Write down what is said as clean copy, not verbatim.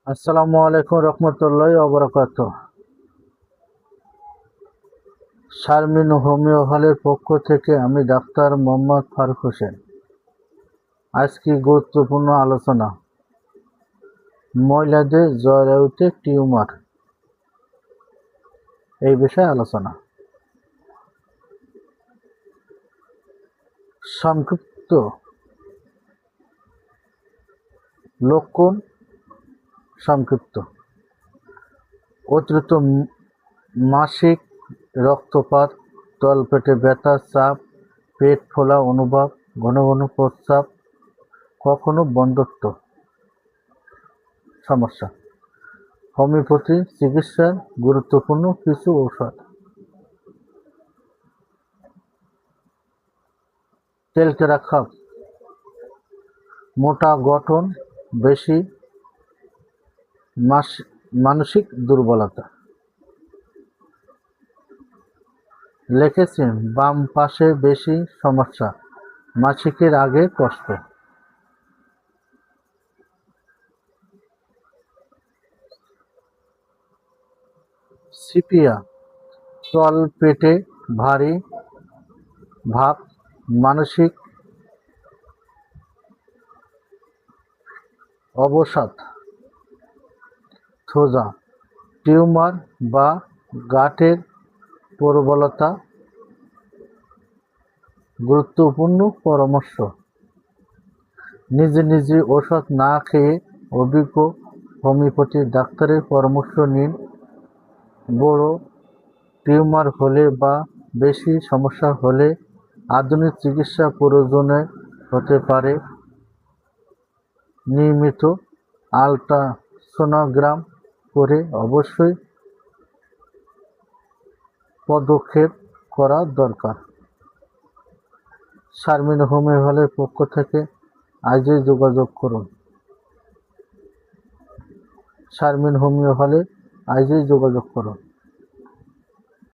আসসালামু আলাইকুম রহমতুল্লাহি ওয়া বারাকাতুহু। শারমিন হোমিও হলের পক্ষ থেকে আমি ডাক্তার মোহাম্মদ ফারুক হোসেন। আজকে গুরুত্বপূর্ণ আলোচনা, মহিলাদের জরায়ুতে টিউমার, এই বিষয়ে আলোচনা। সংক্ষিপ্ত লক্ষণ। অতিরিক্ত মাসিক রক্তপাত, তলপেটে ব্যথা, চাপ, পেট ফোলা অনুভব, ঘন ঘন প্রস্রাব, কখনো বন্ধ্যত্ব সমস্যা। হোমিওপ্যাথি চিকিৎসার গুরুত্বপূর্ণ কিছু ঔষধ। তেলকেরা খাপ, মোটা গঠন, বেশি মানসিক দুর্বলতা। লিখেছেন বাম পাশে বেশি সমস্যা, মাসিকের আগে কষ্ট। সিপিয়া, তল পেটে ভারী ভাব, মানসিক অবসাদ। থোজা, টিউমার বা গাঁটের প্রবলতা। গুরুত্বপূর্ণ পরামর্শ, নিজে নিজে ওষুধ না খেয়ে অভিজ্ঞ হোমিওপ্যাথি ডাক্তারের পরামর্শ নিন। বড় টিউমার হলে বা বেশি সমস্যা হলে আধুনিক চিকিৎসা প্রয়োজনে হতে পারে। নিয়মিত আল্ট্রাসোনোগ্রাম করে অবশ্যই পদক্ষেপ করা দরকার। শারমিন হোমিও হলের পক্ষ থেকে আজই যোগাযোগ করুন। শারমিন হোমিও হলে আজই যোগাযোগ করুন।